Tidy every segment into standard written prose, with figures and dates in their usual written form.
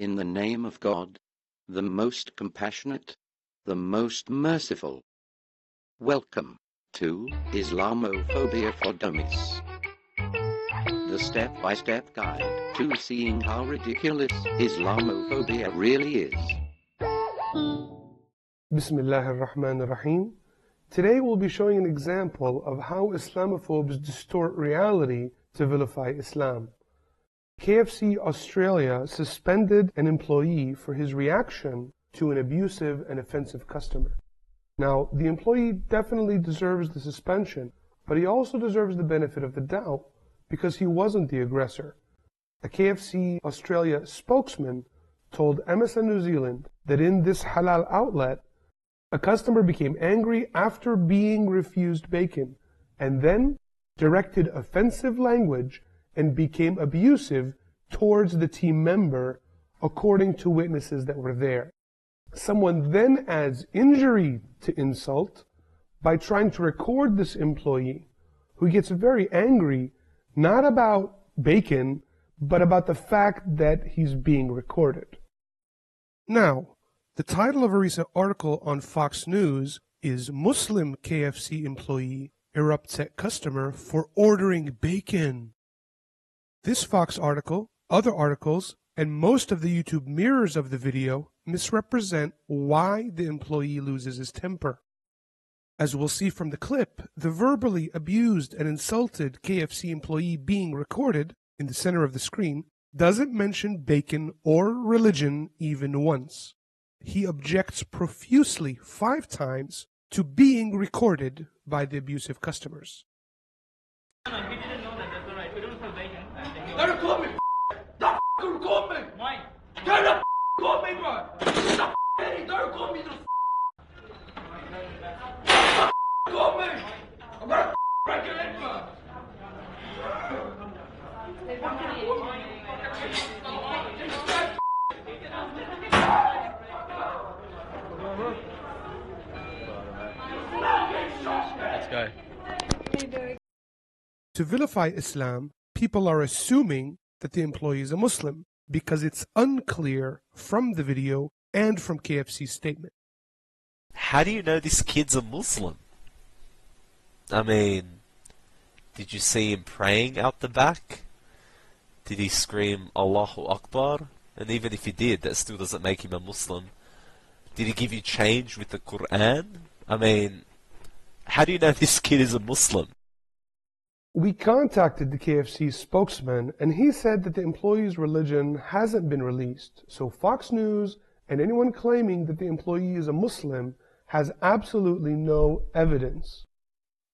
In the name of God, the most compassionate, the most merciful. Welcome to Islamophobia for Dummies. The step-by-step guide to seeing how ridiculous Islamophobia really is. Bismillah ar-Rahman ar-Rahim. Today we'll be showing an example of how Islamophobes distort reality to vilify Islam. KFC Australia suspended an employee for his reaction to an abusive and offensive customer. Now, the employee definitely deserves the suspension, but he also deserves the benefit of the doubt because he wasn't the aggressor. A KFC Australia spokesman told MSN New Zealand that in this halal outlet, a customer became angry after being refused bacon and then directed offensive language and became abusive towards the team member, according to witnesses that were there. Someone then adds injury to insult by trying to record this employee, who gets very angry, not about bacon, but about the fact that he's being recorded. Now, the title of a recent article on Fox News is Muslim KFC employee erupts at customer for ordering bacon. This Fox article, other articles, and most of the YouTube mirrors of the video misrepresent why the employee loses his temper. As we'll see from the clip, the verbally abused and insulted KFC employee being recorded in the center of the screen doesn't mention bacon or religion even once. He objects profusely 5 times to being recorded by the abusive customers. Don't record me, don't record me! Why? Don't record me, bro! Don't record me, don't record me! I'm gonna break your leg, bro! Let's go. To vilify Islam, people are assuming that the employee is a Muslim because it's unclear from the video and from KFC's statement. How do you know this kid's a Muslim? I mean, did you see him praying out the back? Did he scream Allahu Akbar? And even if he did, that still doesn't make him a Muslim. Did he give you change with the Quran? I mean, how do you know this kid is a Muslim? We contacted the KFC spokesman, and he said that the employee's religion hasn't been released, so Fox News and anyone claiming that the employee is a Muslim has absolutely no evidence.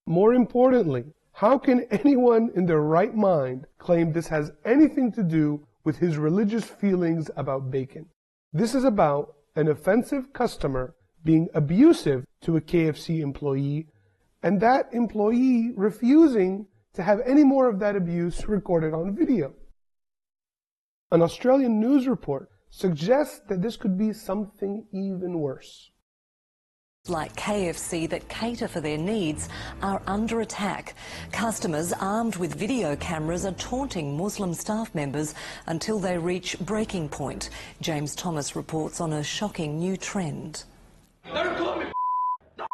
More importantly, how can anyone in their right mind claim this has anything to do with his religious feelings about bacon? This is about an offensive customer being abusive to a KFC employee, and that employee refusing to have any more of that abuse recorded on video. An Australian news report suggests that this could be something even worse. Like KFC that cater for their needs are under attack. Customers armed with video cameras are taunting Muslim staff members until they reach breaking point. James Thomas reports on a shocking new trend. Don't record me, don't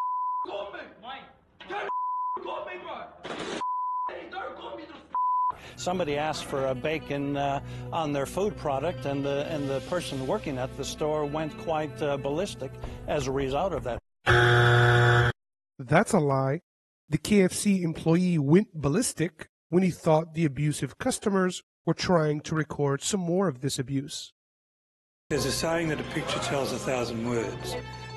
record me! Why? Don't record me, bro! Somebody asked for a bacon on their food product, and the person working at the store went quite ballistic as a result of that. That's a lie. The KFC employee went ballistic when he thought the abusive customers were trying to record some more of this abuse. There's a saying that a picture tells 1,000 words.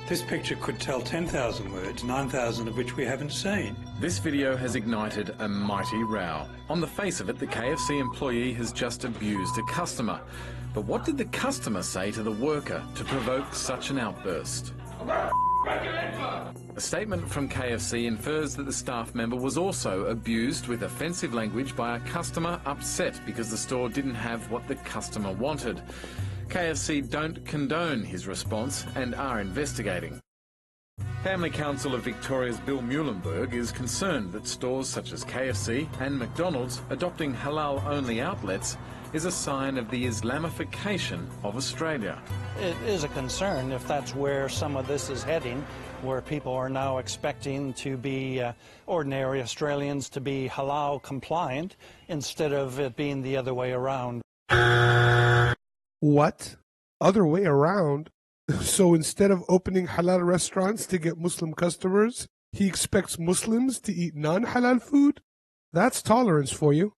This picture could tell 10,000 words, 9,000 of which we haven't seen. This video has ignited a mighty row. On the face of it, the KFC employee has just abused a customer. But what did the customer say to the worker to provoke such an outburst? A statement from KFC infers that the staff member was also abused with offensive language by a customer upset because the store didn't have what the customer wanted. KFC don't condone his response and are investigating. Family Council of Victoria's Bill Muehlenberg is concerned that stores such as KFC and McDonald's adopting halal-only outlets is a sign of the Islamification of Australia. It is a concern if that's where some of this is heading, where people are now expecting to be ordinary Australians to be halal compliant instead of it being the other way around. What? Other way around? So instead of opening halal restaurants to get Muslim customers, he expects Muslims to eat non-halal food? That's tolerance for you.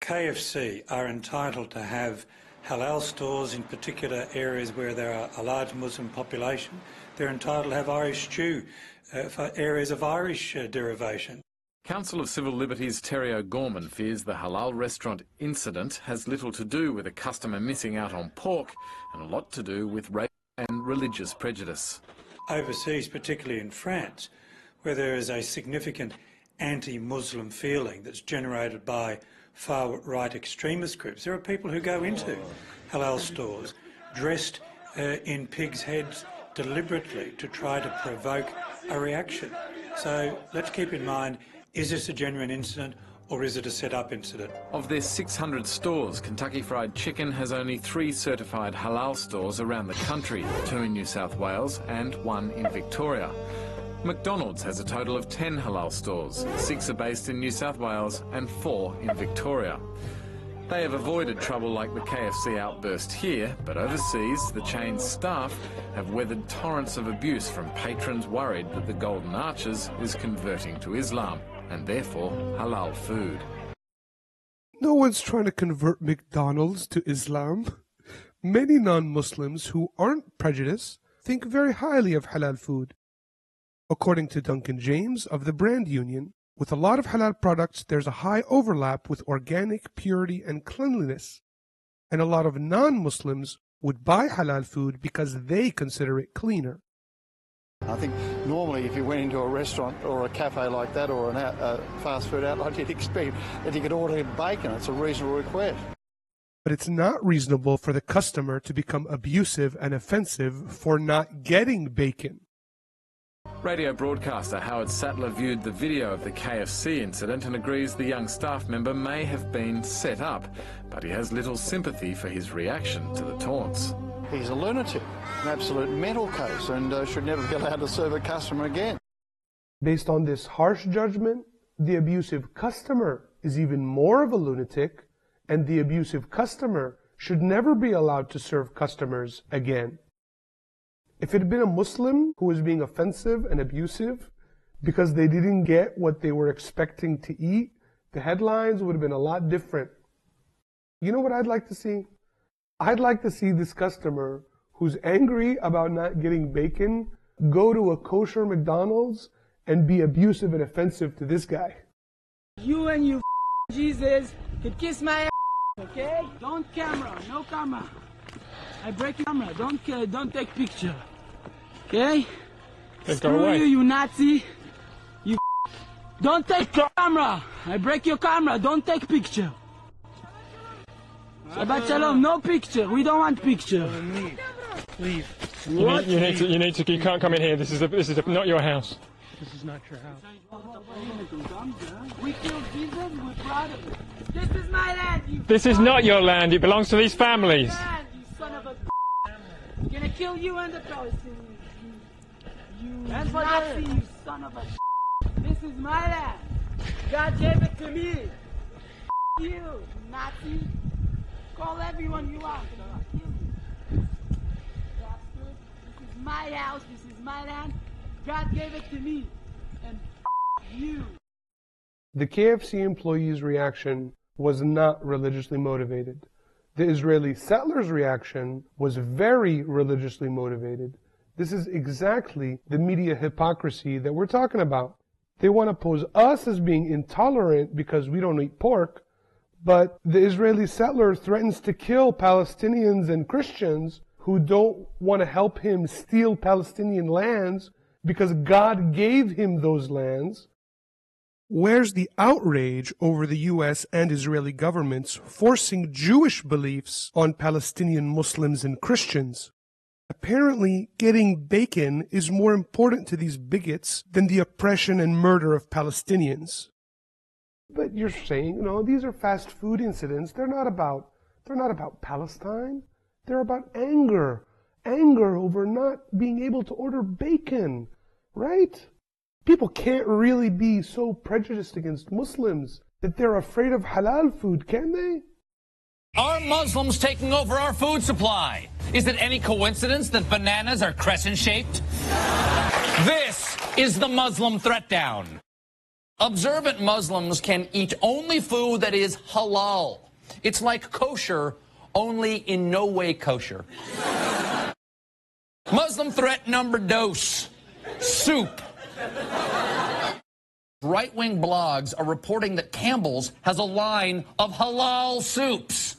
KFC are entitled to have halal stores in particular areas where there are a large Muslim population. They're entitled to have Irish stew for areas of Irish derivation. Council of Civil Liberties Terry O'Gorman fears the halal restaurant incident has little to do with a customer missing out on pork and a lot to do with race and religious prejudice. Overseas, particularly in France, where there is a significant anti-Muslim feeling that's generated by far-right extremist groups, there are people who go into halal stores dressed in pigs' heads deliberately to try to provoke a reaction. So let's keep in mind, is this a genuine incident or is it a set-up incident? Of their 600 stores, Kentucky Fried Chicken has only 3 certified halal stores around the country, 2 in New South Wales and 1 in Victoria. McDonald's has a total of 10 halal stores, 6 are based in New South Wales and 4 in Victoria. They have avoided trouble like the KFC outburst here, but overseas the chain's staff have weathered torrents of abuse from patrons worried that the Golden Arches is converting to Islam and therefore halal food. No one's trying to convert McDonald's to Islam. Many non-Muslims who aren't prejudiced think very highly of halal food. According to Duncan James of the Brand Union, with a lot of halal products, there's a high overlap with organic purity and cleanliness. And a lot of non-Muslims would buy halal food because they consider it cleaner. I think normally if you went into a restaurant or a cafe like that or a fast food outlet, you'd expect that you could order bacon. It's a reasonable request. But it's not reasonable for the customer to become abusive and offensive for not getting bacon. Radio broadcaster Howard Sattler viewed the video of the KFC incident and agrees the young staff member may have been set up, but he has little sympathy for his reaction to the taunts. He's a lunatic, an absolute mental case, and should never be allowed to serve a customer again. Based on this harsh judgment, the abusive customer is even more of a lunatic, and the abusive customer should never be allowed to serve customers again. If it had been a Muslim who was being offensive and abusive because they didn't get what they were expecting to eat, the headlines would have been a lot different. You know what I'd like to see? I'd like to see this customer who's angry about not getting bacon go to a kosher McDonald's and be abusive and offensive to this guy. You and you Jesus could kiss my ass, okay? Don't camera, no camera. I break your camera. Don't take picture. Okay? Screw you, you Nazi. You don't take camera. I break your camera. Don't take picture. Shabbat shalom. No picture. We don't want picture. Leave. You need to. You can't come in here. This is not your house. This is not your house. We killed Jesus. We're proud of it. This is my land. This is not your land. It belongs to these families. Son of a I'm gonna kill you and the Palestinians. You Nazi, you son of a This is my land. God gave it to me. You, Nazi. Call everyone you want. Kill you. Bastard. This is my house. This is my land. God gave it to me. And you. The KFC employee's reaction was not religiously motivated. The Israeli settlers' reaction was very religiously motivated. This is exactly the media hypocrisy that we're talking about. They want to pose us as being intolerant because we don't eat pork, but the Israeli settler threatens to kill Palestinians and Christians who don't want to help him steal Palestinian lands because God gave him those lands. Where's the outrage over the U.S. and Israeli governments forcing Jewish beliefs on Palestinian Muslims and Christians? Apparently, getting bacon is more important to these bigots than the oppression and murder of Palestinians. But you're saying, these are fast food incidents. They're not about Palestine. They're about anger over not being able to order bacon, right? People can't really be so prejudiced against Muslims that they're afraid of halal food, can they? Are Muslims taking over our food supply? Is it any coincidence that bananas are crescent-shaped? This is the Muslim threat down. Observant Muslims can eat only food that is halal. It's like kosher, only in no way kosher. Muslim threat number dos, soup. Right-wing blogs are reporting that Campbell's has a line of halal soups.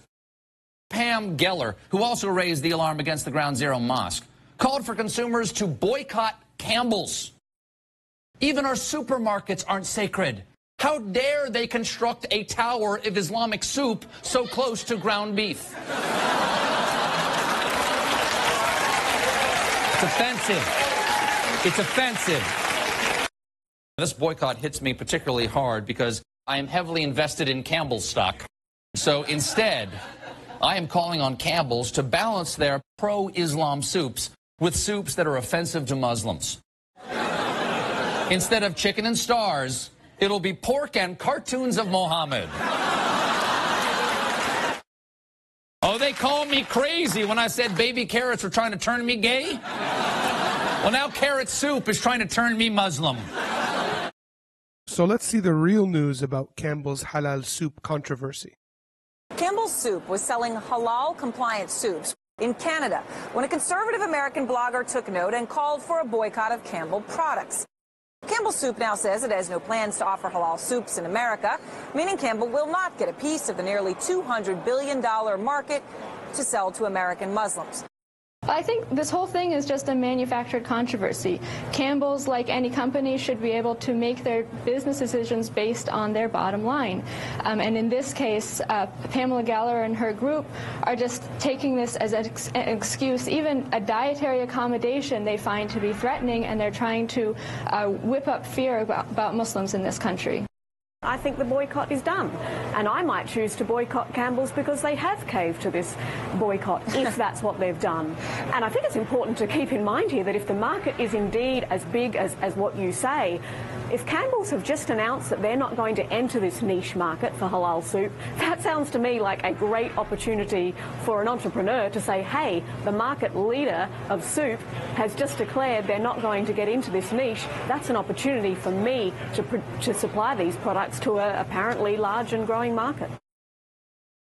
Pam Geller, who also raised the alarm against the Ground Zero Mosque, called for consumers to boycott Campbell's. Even our supermarkets aren't sacred. How dare they construct a tower of Islamic soup so close to ground beef? It's offensive. It's offensive. This boycott hits me particularly hard because I am heavily invested in Campbell's stock. So instead, I am calling on Campbell's to balance their pro-Islam soups with soups that are offensive to Muslims. Instead of chicken and stars, it'll be pork and cartoons of Mohammed. Oh, they called me crazy when I said baby carrots were trying to turn me gay? Well, now carrot soup is trying to turn me Muslim. So let's see the real news about Campbell's halal soup controversy. Campbell's Soup was selling halal-compliant soups in Canada when a conservative American blogger took note and called for a boycott of Campbell products. Campbell's Soup now says it has no plans to offer halal soups in America, meaning Campbell will not get a piece of the nearly $200 billion market to sell to American Muslims. I think this whole thing is just a manufactured controversy. Campbell's, like any company, should be able to make their business decisions based on their bottom line. And in this case, Pamela Geller and her group are just taking this as an excuse, even a dietary accommodation they find to be threatening, and they're trying to whip up fear about Muslims in this country. I think the boycott is done, and I might choose to boycott Campbell's because they have caved to this boycott, if that's what they've done. And I think it's important to keep in mind here that if the market is indeed as big as what you say, if Campbell's have just announced that they're not going to enter this niche market for halal soup, that sounds to me like a great opportunity for an entrepreneur to say, hey, the market leader of soup has just declared they're not going to get into this niche. That's an opportunity for me to supply these products to a apparently large and growing market.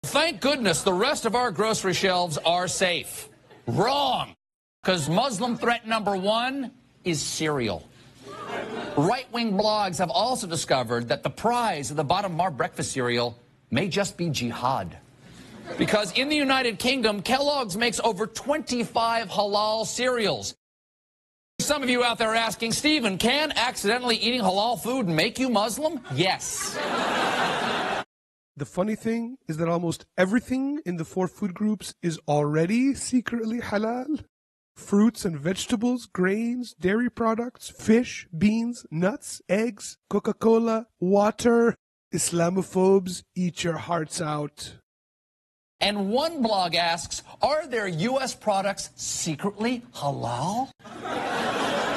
Thank goodness the rest of our grocery shelves are safe. Wrong. Because Muslim threat number one is cereal. Right-wing blogs have also discovered that the prize of the bottom of our breakfast cereal may just be jihad. Because in the United Kingdom, Kellogg's makes over 25 halal cereals. Some of you out there are asking, Stephen, can accidentally eating halal food make you Muslim? Yes. The funny thing is that almost everything in the 4 food groups is already secretly halal. Fruits and vegetables, grains, dairy products, fish, beans, nuts, eggs, Coca-Cola, water. Islamophobes, eat your hearts out. And one blog asks, are there U.S. products secretly halal?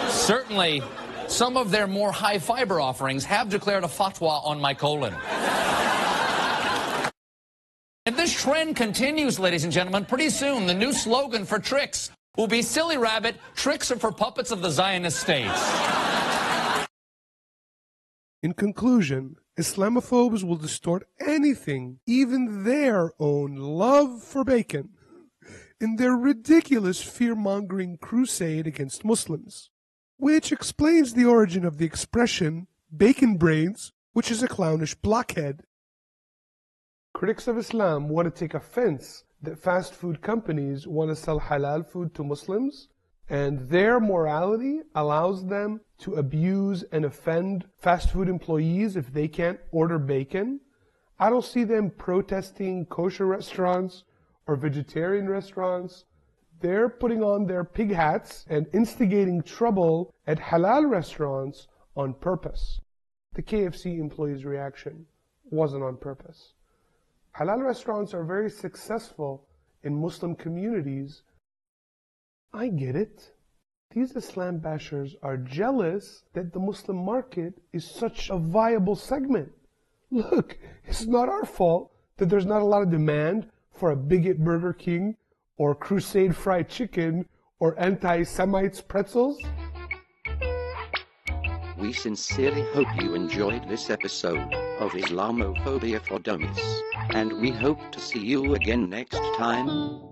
Certainly, some of their more high-fiber offerings have declared a fatwa on my colon. And this trend continues, ladies and gentlemen. Pretty soon, the new slogan for Trix will be Silly Rabbit, tricks are for puppets of the Zionist state. In conclusion, Islamophobes will distort anything, even their own love for bacon, in their ridiculous fear-mongering crusade against Muslims, which explains the origin of the expression bacon brains, which is a clownish blockhead. Critics of Islam want to take offense that fast food companies want to sell halal food to Muslims, and their morality allows them to abuse and offend fast food employees if they can't order bacon. I don't see them protesting kosher restaurants or vegetarian restaurants. They're putting on their pig hats and instigating trouble at halal restaurants on purpose. The KFC employees' reaction: wasn't on purpose. Halal restaurants are very successful in Muslim communities. I get it. These Islam bashers are jealous that the Muslim market is such a viable segment. Look, it's not our fault that there's not a lot of demand for a bigot Burger King or Crusade fried chicken or anti-Semites pretzels. We sincerely hope you enjoyed this episode of Islamophobia for Dummies, and we hope to see you again next time.